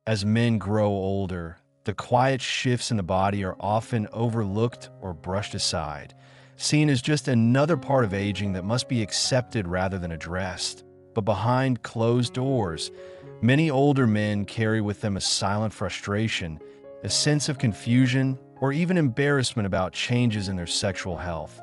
As men grow older, the quiet shifts in the body are often overlooked or brushed aside, seen as just another part of aging that must be accepted rather than addressed. But behind closed doors, many older men carry with them a silent frustration, a sense of confusion, or even embarrassment about changes in their sexual health,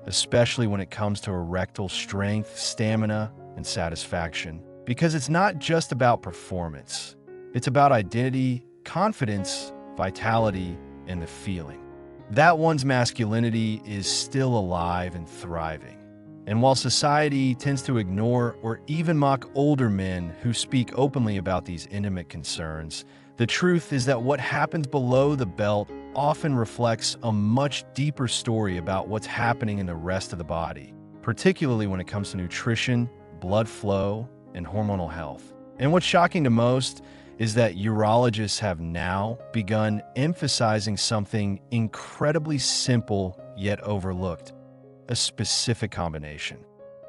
especially when it comes to erectile strength, stamina, and satisfaction. Because it's not just about performance. It's about identity, confidence, vitality, and the feeling that one's masculinity is still alive and thriving. And while society tends to ignore or even mock older men who speak openly about these intimate concerns, the truth is that what happens below the belt often reflects a much deeper story about what's happening in the rest of the body, particularly when it comes to nutrition, blood flow, and hormonal health. And what's shocking to most is that urologists have now begun emphasizing something incredibly simple yet overlooked: a specific combination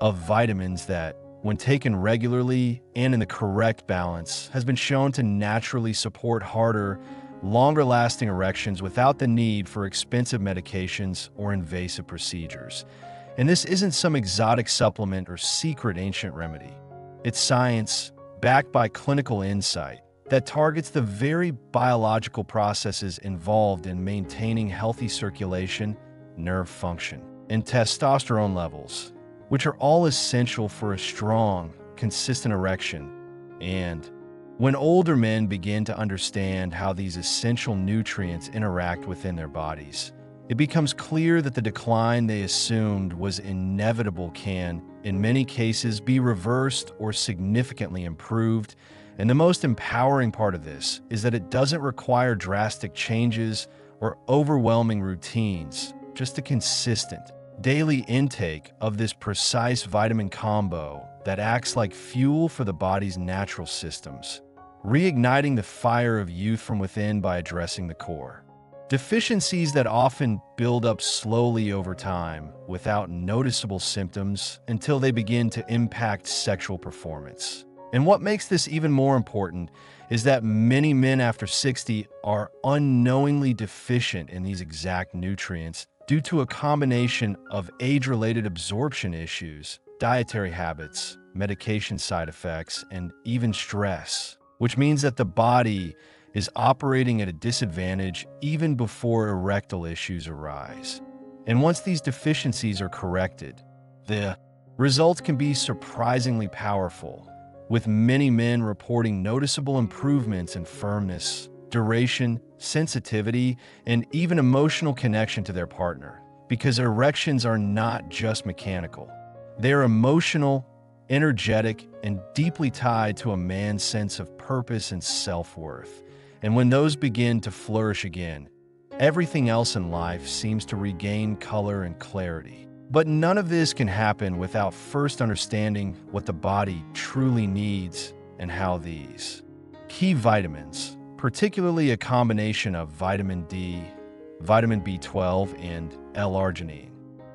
of vitamins that, when taken regularly and in the correct balance, has been shown to naturally support harder, longer-lasting erections without the need for expensive medications or invasive procedures. And this isn't some exotic supplement or secret ancient remedy. It's science, backed by clinical insight, that targets the very biological processes involved in maintaining healthy circulation, nerve function, and testosterone levels, which are all essential for a strong, consistent erection. And when older men begin to understand how these essential nutrients interact within their bodies, it becomes clear that the decline they assumed was inevitable can, in many cases, be reversed or significantly improved. And the most empowering part of this is that it doesn't require drastic changes or overwhelming routines, just a consistent, daily intake of this precise vitamin combo that acts like fuel for the body's natural systems, reigniting the fire of youth from within by addressing the core deficiencies that often build up slowly over time without noticeable symptoms until they begin to impact sexual performance. And what makes this even more important is that many men after 60 are unknowingly deficient in these exact nutrients due to a combination of age-related absorption issues, dietary habits, medication side effects, and even stress, which means that the body is operating at a disadvantage even before erectile issues arise. And once these deficiencies are corrected, the results can be surprisingly powerful, with many men reporting noticeable improvements in firmness, duration, sensitivity, and even emotional connection to their partner. Because erections are not just mechanical. They are emotional, energetic, and deeply tied to a man's sense of purpose and self-worth. And when those begin to flourish again, everything else in life seems to regain color and clarity. But none of this can happen without first understanding what the body truly needs and how these key vitamins, particularly a combination of vitamin D, vitamin B12, and L-arginine,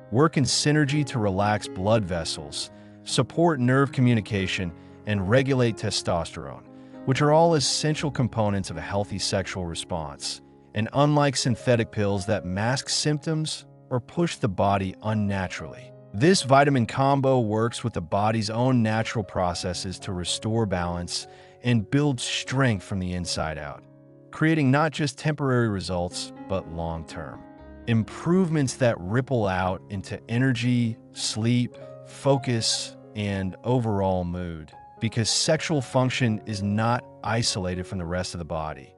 work in synergy to relax blood vessels, support nerve communication, and regulate testosterone, which are all essential components of a healthy sexual response. And unlike synthetic pills that mask symptoms or push the body unnaturally, this vitamin combo works with the body's own natural processes to restore balance and build strength from the inside out, creating not just temporary results, but long-term improvements that ripple out into energy, sleep, focus, and overall mood. Because sexual function is not isolated from the rest of the body.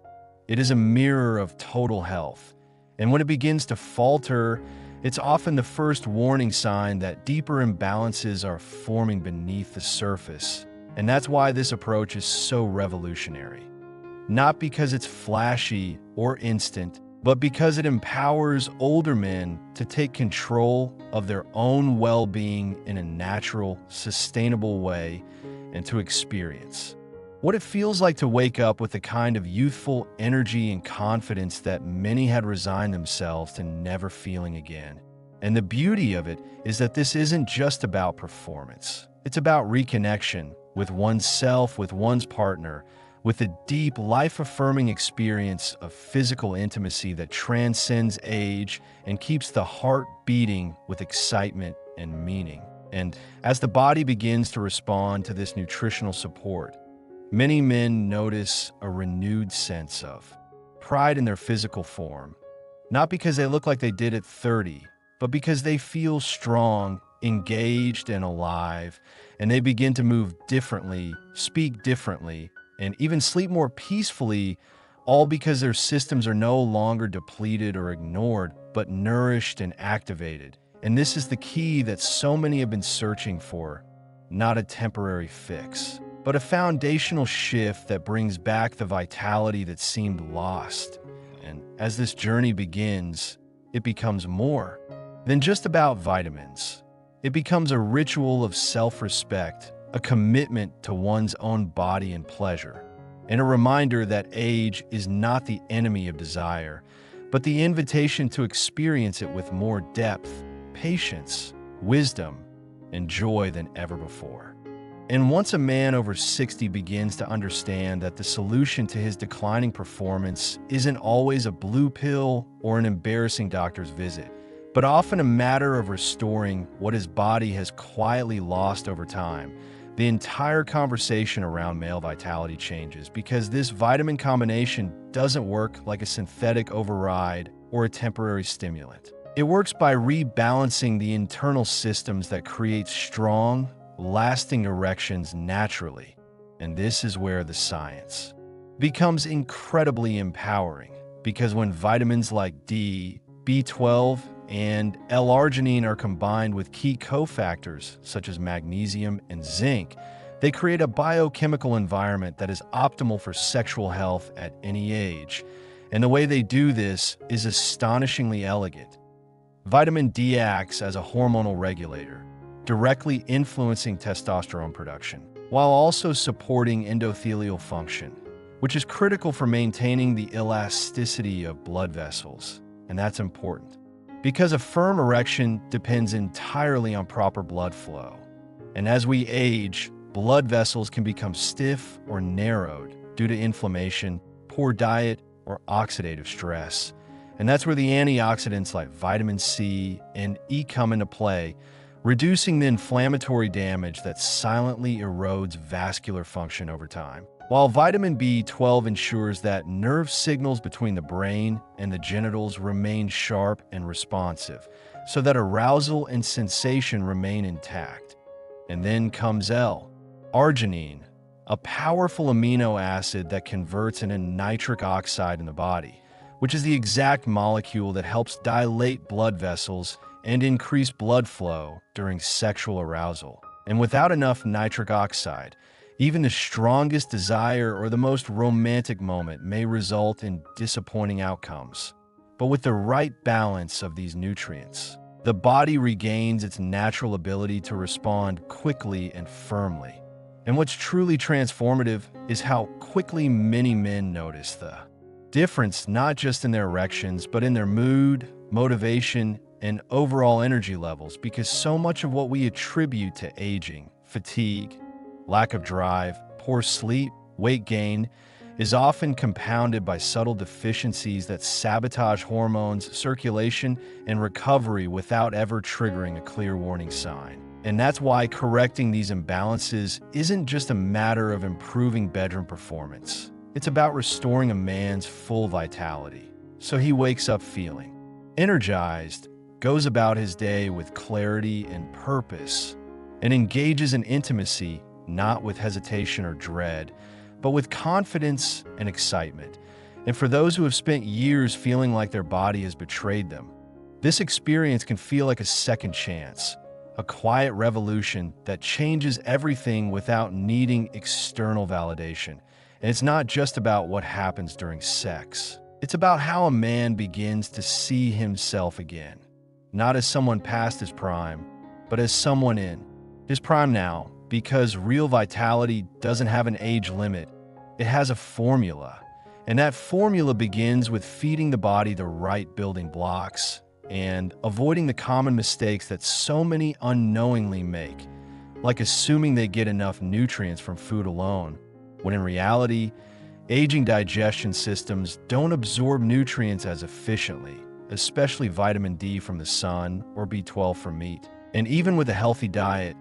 It is a mirror of total health. And when it begins to falter, it's often the first warning sign that deeper imbalances are forming beneath the surface. And that's why this approach is so revolutionary. Not because it's flashy or instant, but because it empowers older men to take control of their own well-being in a natural, sustainable way and to experience what it feels like to wake up with the kind of youthful energy and confidence that many had resigned themselves to never feeling again. And the beauty of it is that this isn't just about performance. It's about reconnection with oneself, with one's partner, with a deep, life-affirming experience of physical intimacy that transcends age and keeps the heart beating with excitement and meaning. And as the body begins to respond to this nutritional support, many men notice a renewed sense of pride in their physical form, not because they look like they did at 30, but because they feel strong, engaged, and alive, and they begin to move differently, speak differently, and even sleep more peacefully, all because their systems are no longer depleted or ignored, but nourished and activated. And this is the key that so many have been searching for, not a temporary fix, but a foundational shift that brings back the vitality that seemed lost. And as this journey begins, it becomes more than just about vitamins. It becomes a ritual of self-respect, a commitment to one's own body and pleasure, and a reminder that age is not the enemy of desire, but the invitation to experience it with more depth, patience, wisdom, and joy than ever before. And once a man over 60 begins to understand that the solution to his declining performance isn't always a blue pill or an embarrassing doctor's visit, but often a matter of restoring what his body has quietly lost over time, the entire conversation around male vitality changes, because this vitamin combination doesn't work like a synthetic override or a temporary stimulant. It works by rebalancing the internal systems that create strong, lasting erections naturally. And this is where the science becomes incredibly empowering, because when vitamins like D, B12, and L-arginine are combined with key cofactors such as magnesium and zinc, they create a biochemical environment that is optimal for sexual health at any age. And the way they do this is astonishingly elegant. Vitamin D acts as a hormonal regulator, directly influencing testosterone production, while also supporting endothelial function, which is critical for maintaining the elasticity of blood vessels. And that's important, because a firm erection depends entirely on proper blood flow. And as we age, blood vessels can become stiff or narrowed due to inflammation, poor diet, or oxidative stress. And that's where the antioxidants like vitamin C and E come into play, reducing the inflammatory damage that silently erodes vascular function over time. While vitamin B12 ensures that nerve signals between the brain and the genitals remain sharp and responsive, so that arousal and sensation remain intact. And then comes L-arginine, a powerful amino acid that converts into nitric oxide in the body, which is the exact molecule that helps dilate blood vessels and increase blood flow during sexual arousal. And without enough nitric oxide, even the strongest desire or the most romantic moment may result in disappointing outcomes. But with the right balance of these nutrients, the body regains its natural ability to respond quickly and firmly. And what's truly transformative is how quickly many men notice the difference, not just in their erections, but in their mood, motivation, and overall energy levels, because so much of what we attribute to aging, fatigue, lack of drive, poor sleep, weight gain, is often compounded by subtle deficiencies that sabotage hormones, circulation, and recovery without ever triggering a clear warning sign. And that's why correcting these imbalances isn't just a matter of improving bedroom performance. It's about restoring a man's full vitality, so he wakes up feeling energized, goes about his day with clarity and purpose, and engages in intimacy not with hesitation or dread, but with confidence and excitement. And for those who have spent years feeling like their body has betrayed them, this experience can feel like a second chance, a quiet revolution that changes everything without needing external validation. And it's not just about what happens during sex. It's about how a man begins to see himself again, not as someone past his prime, but as someone in his prime now. Because real vitality doesn't have an age limit, it has a formula. And that formula begins with feeding the body the right building blocks and avoiding the common mistakes that so many unknowingly make, like assuming they get enough nutrients from food alone, when in reality, Aging digestion systems don't absorb nutrients as efficiently, especially vitamin D from the sun or B12 from meat. And even with a healthy diet,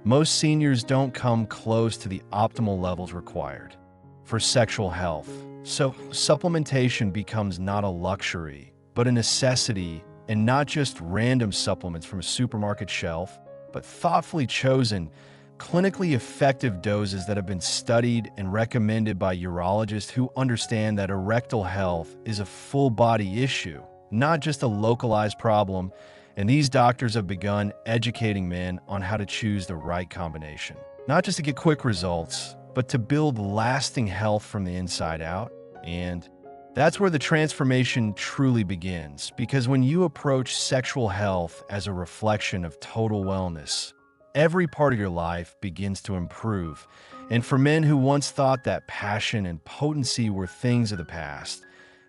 most seniors don't come close to the optimal levels required for sexual health. So supplementation becomes not a luxury, but a necessity, and not just random supplements from a supermarket shelf, but thoughtfully chosen, clinically effective doses that have been studied and recommended by urologists who understand that erectile health is a full-body issue, not just a localized problem, and these doctors have begun educating men on how to choose the right combination. Not just to get quick results, but to build lasting health from the inside out. And that's where the transformation truly begins, because when you approach sexual health as a reflection of total wellness, every part of your life begins to improve. And for men who once thought that passion and potency were things of the past,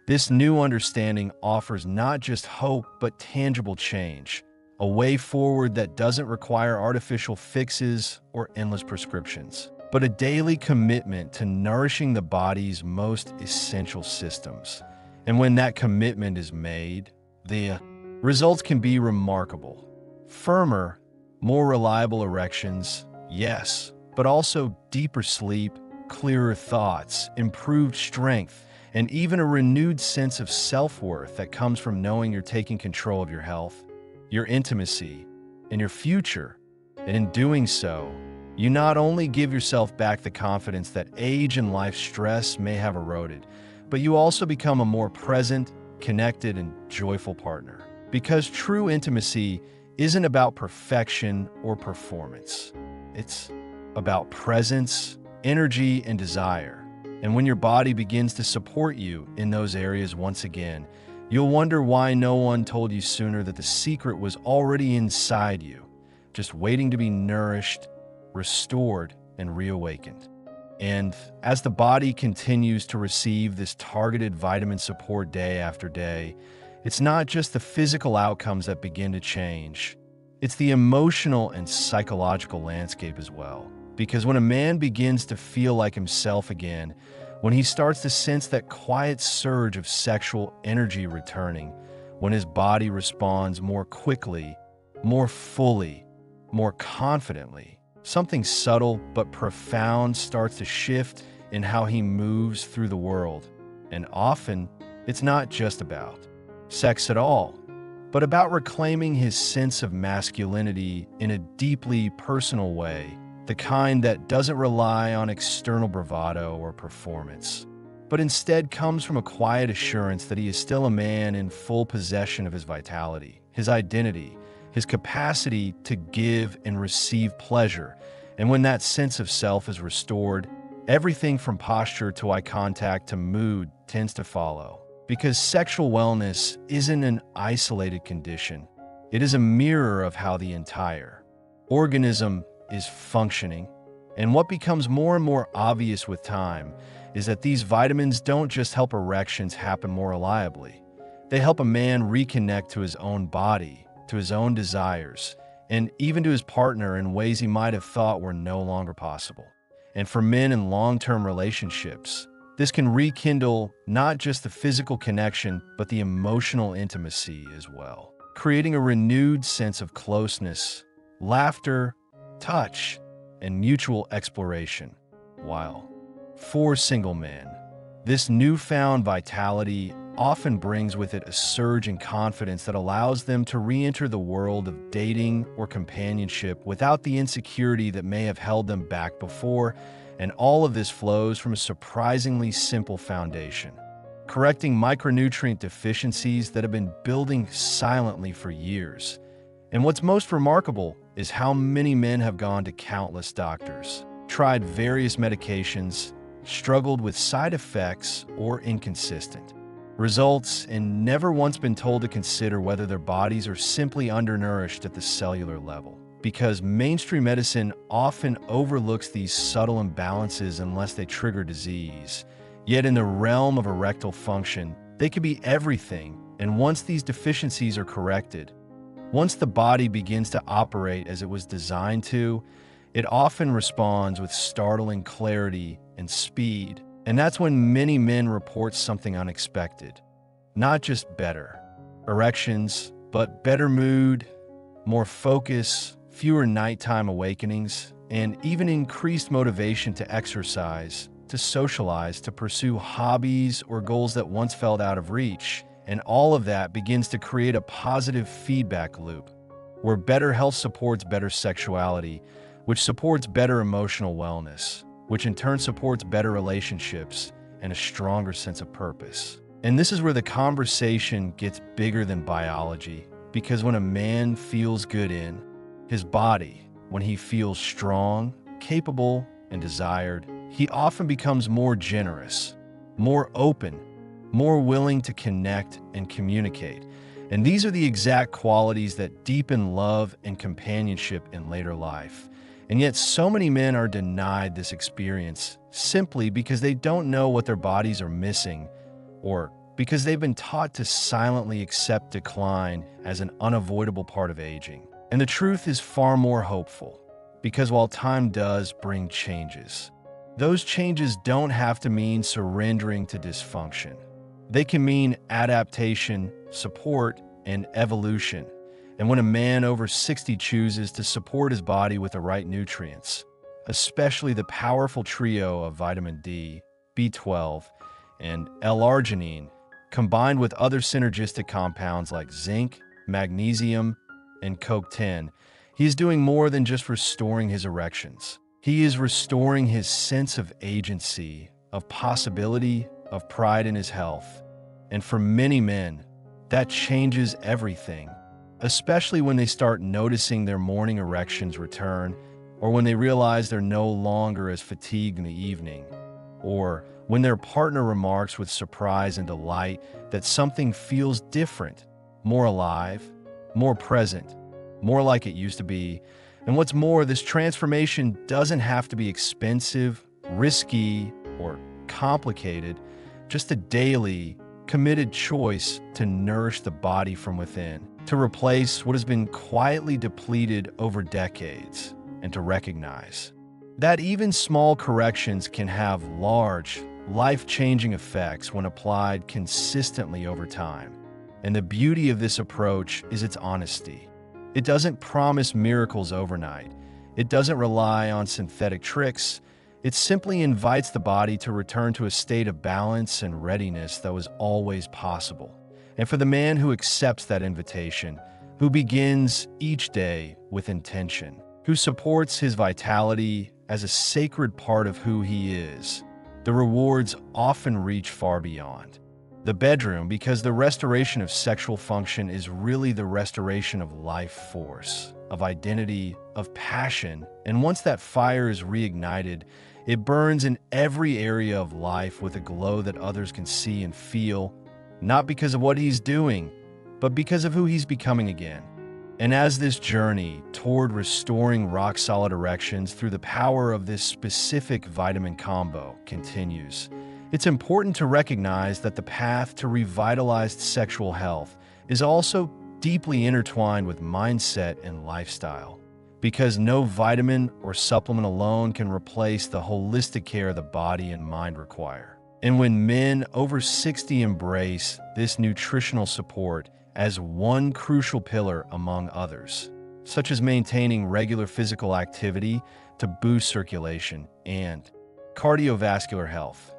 this new understanding offers not just hope, but tangible change, a way forward that doesn't require artificial fixes or endless prescriptions, but a daily commitment to nourishing the body's most essential systems. And when that commitment is made, the results can be remarkable. Firmer, more reliable erections, yes, but also deeper sleep, clearer thoughts, improved strength, and even a renewed sense of self-worth that comes from knowing you're taking control of your health, your intimacy, and your future. And in doing so, you not only give yourself back the confidence that age and life stress may have eroded, but you also become a more present, connected, and joyful partner. Because true intimacy isn't about perfection or performance. It's about presence, energy, and desire. And when your body begins to support you in those areas once again, you'll wonder why no one told you sooner that the secret was already inside you, just waiting to be nourished, restored, and reawakened. And as the body continues to receive this targeted vitamin support day after day, it's not just the physical outcomes that begin to change. It's the emotional and psychological landscape as well. Because when a man begins to feel like himself again, when he starts to sense that quiet surge of sexual energy returning, when his body responds more quickly, more fully, more confidently, something subtle but profound starts to shift in how he moves through the world. And often, it's not just about sex at all, but about reclaiming his sense of masculinity in a deeply personal way, the kind that doesn't rely on external bravado or performance, but instead comes from a quiet assurance that he is still a man in full possession of his vitality, his identity, his capacity to give and receive pleasure. And when that sense of self is restored, everything from posture to eye contact to mood tends to follow. Because sexual wellness isn't an isolated condition. It is a mirror of how the entire organism is functioning. And what becomes more and more obvious with time is that these vitamins don't just help erections happen more reliably. They help a man reconnect to his own body, to his own desires, and even to his partner in ways he might have thought were no longer possible. And for men in long-term relationships, this can rekindle not just the physical connection, but the emotional intimacy as well, creating a renewed sense of closeness, laughter, touch, and mutual exploration. While for single men, this newfound vitality often brings with it a surge in confidence that allows them to re-enter the world of dating or companionship without the insecurity that may have held them back before. And all of this flows from a surprisingly simple foundation, correcting micronutrient deficiencies that have been building silently for years. And what's most remarkable is how many men have gone to countless doctors, tried various medications, struggled with side effects or inconsistent results, and never once been told to consider whether their bodies are simply undernourished at the cellular level. Because mainstream medicine often overlooks these subtle imbalances unless they trigger disease. Yet in the realm of erectile function, they could be everything. And once these deficiencies are corrected, once the body begins to operate as it was designed to, it often responds with startling clarity and speed. And that's when many men report something unexpected. Not just better erections, but better mood, more focus, fewer nighttime awakenings, and even increased motivation to exercise, to socialize, to pursue hobbies or goals that once felt out of reach. And all of that begins to create a positive feedback loop, where better health supports better sexuality, which supports better emotional wellness, which in turn supports better relationships and a stronger sense of purpose. And this is where the conversation gets bigger than biology, because when a man feels good in his body, when he feels strong, capable, and desired, he often becomes more generous, more open, more willing to connect and communicate. And these are the exact qualities that deepen love and companionship in later life. And yet so many men are denied this experience simply because they don't know what their bodies are missing, or because they've been taught to silently accept decline as an unavoidable part of aging. And the truth is far more hopeful, because while time does bring changes, those changes don't have to mean surrendering to dysfunction. They can mean adaptation, support, and evolution. And when a man over 60 chooses to support his body with the right nutrients, especially the powerful trio of vitamin D, B12, and L-arginine, combined with other synergistic compounds like zinc, magnesium, and CoQ10, he is doing more than just restoring his erections. He is restoring his sense of agency, of possibility, of pride in his health. And for many men, that changes everything, especially when they start noticing their morning erections return, or when they realize they're no longer as fatigued in the evening, or when their partner remarks with surprise and delight that something feels different, more alive, more present, more like it used to be. And what's more, this transformation doesn't have to be expensive, risky, or complicated, just a daily, committed choice to nourish the body from within, to replace what has been quietly depleted over decades, and to recognize that even small corrections can have large, life-changing effects when applied consistently over time. And the beauty of this approach is its honesty. It doesn't promise miracles overnight. It doesn't rely on synthetic tricks. It simply invites the body to return to a state of balance and readiness that was always possible. And for the man who accepts that invitation, who begins each day with intention, who supports his vitality as a sacred part of who he is, the rewards often reach far beyond the bedroom, because the restoration of sexual function is really the restoration of life force, of identity, of passion. And once that fire is reignited, it burns in every area of life with a glow that others can see and feel, not because of what he's doing, but because of who he's becoming again. And as this journey toward restoring rock-solid erections through the power of this specific vitamin combo continues, it's important to recognize that the path to revitalized sexual health is also deeply intertwined with mindset and lifestyle, because no vitamin or supplement alone can replace the holistic care the body and mind require. And when men over 60 embrace this nutritional support as one crucial pillar among others, such as maintaining regular physical activity to boost circulation and cardiovascular health,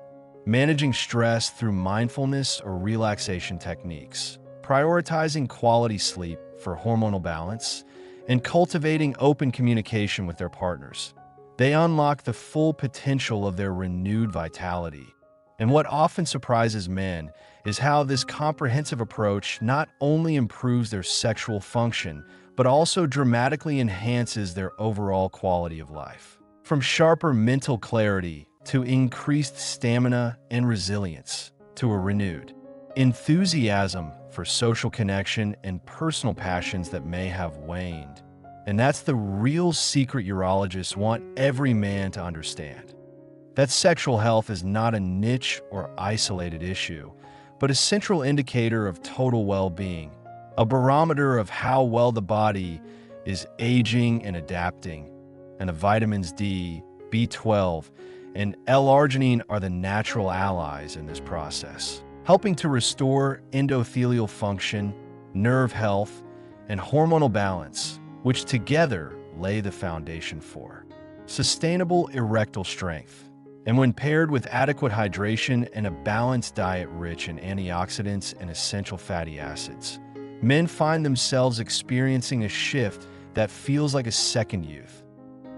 managing stress through mindfulness or relaxation techniques, prioritizing quality sleep for hormonal balance, and cultivating open communication with their partners, they unlock the full potential of their renewed vitality. And what often surprises men is how this comprehensive approach not only improves their sexual function, but also dramatically enhances their overall quality of life. From sharper mental clarity to increased stamina and resilience, to a renewed enthusiasm for social connection and personal passions that may have waned. And that's the real secret urologists want every man to understand. That sexual health is not a niche or isolated issue, but a central indicator of total well-being, a barometer of how well the body is aging and adapting, and the vitamins D, B12, and L-arginine are the natural allies in this process, helping to restore endothelial function, nerve health, and hormonal balance, which together lay the foundation for sustainable erectile strength. And when paired with adequate hydration and a balanced diet rich in antioxidants and essential fatty acids, men find themselves experiencing a shift that feels like a second youth.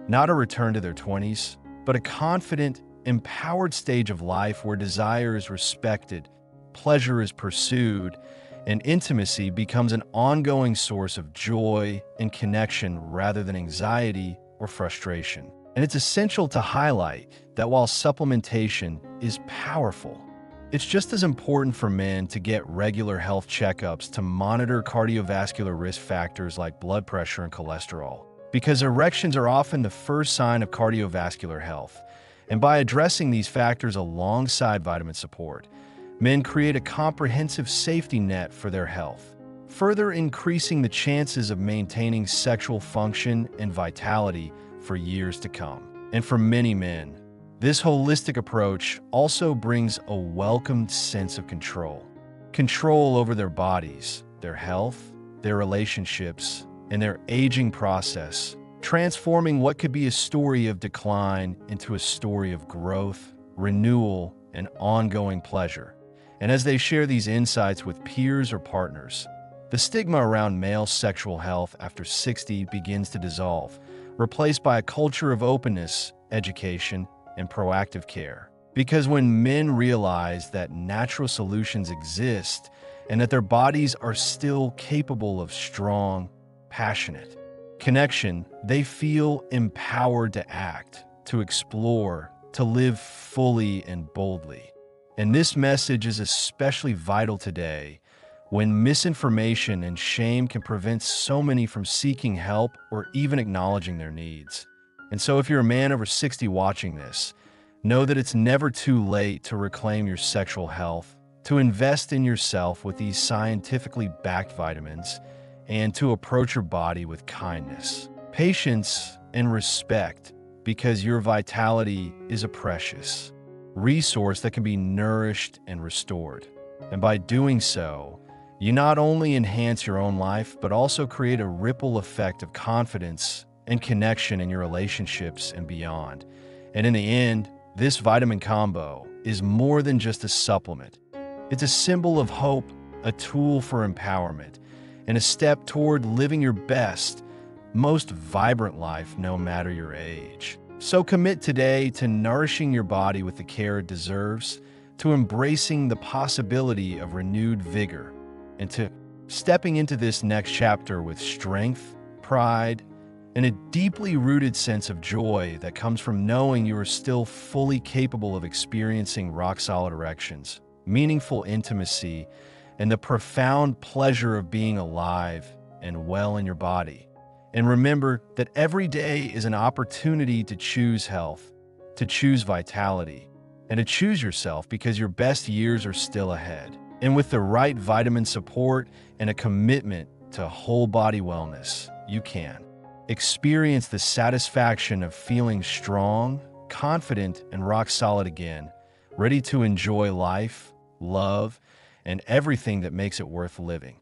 Not a return to their 20s, but a confident, empowered stage of life where desire is respected, pleasure is pursued, and intimacy becomes an ongoing source of joy and connection rather than anxiety or frustration. And it's essential to highlight that while supplementation is powerful, it's just as important for men to get regular health checkups to monitor cardiovascular risk factors like blood pressure and cholesterol, because erections are often the first sign of cardiovascular health. And by addressing these factors alongside vitamin support, men create a comprehensive safety net for their health, further increasing the chances of maintaining sexual function and vitality for years to come. And for many men, this holistic approach also brings a welcomed sense of control. Control over their bodies, their health, their relationships, and their aging process, transforming what could be a story of decline into a story of growth, renewal, and ongoing pleasure. And as they share these insights with peers or partners, the stigma around male sexual health after 60 begins to dissolve, replaced by a culture of openness, education, and proactive care. Because when men realize that natural solutions exist and that their bodies are still capable of strong, passionate connection, they feel empowered to act, to explore, to live fully and boldly. And this message is especially vital today, when misinformation and shame can prevent so many from seeking help or even acknowledging their needs. And so if you're a man over 60 watching this, know that it's never too late to reclaim your sexual health, to invest in yourself with these scientifically backed vitamins, and to approach your body with kindness, patience, and respect, because your vitality is a precious resource that can be nourished and restored. And by doing so, you not only enhance your own life, but also create a ripple effect of confidence and connection in your relationships and beyond. And in the end, this vitamin combo is more than just a supplement. It's a symbol of hope, a tool for empowerment, and a step toward living your best, most vibrant life no matter your age. So commit today to nourishing your body with the care it deserves, to embracing the possibility of renewed vigor, and to stepping into this next chapter with strength, pride, and a deeply rooted sense of joy that comes from knowing you are still fully capable of experiencing rock-solid erections, meaningful intimacy, and the profound pleasure of being alive and well in your body. And remember that every day is an opportunity to choose health, to choose vitality, and to choose yourself, because your best years are still ahead. And with the right vitamin support and a commitment to whole body wellness, you can experience the satisfaction of feeling strong, confident, and rock solid again, ready to enjoy life, love, and everything that makes it worth living.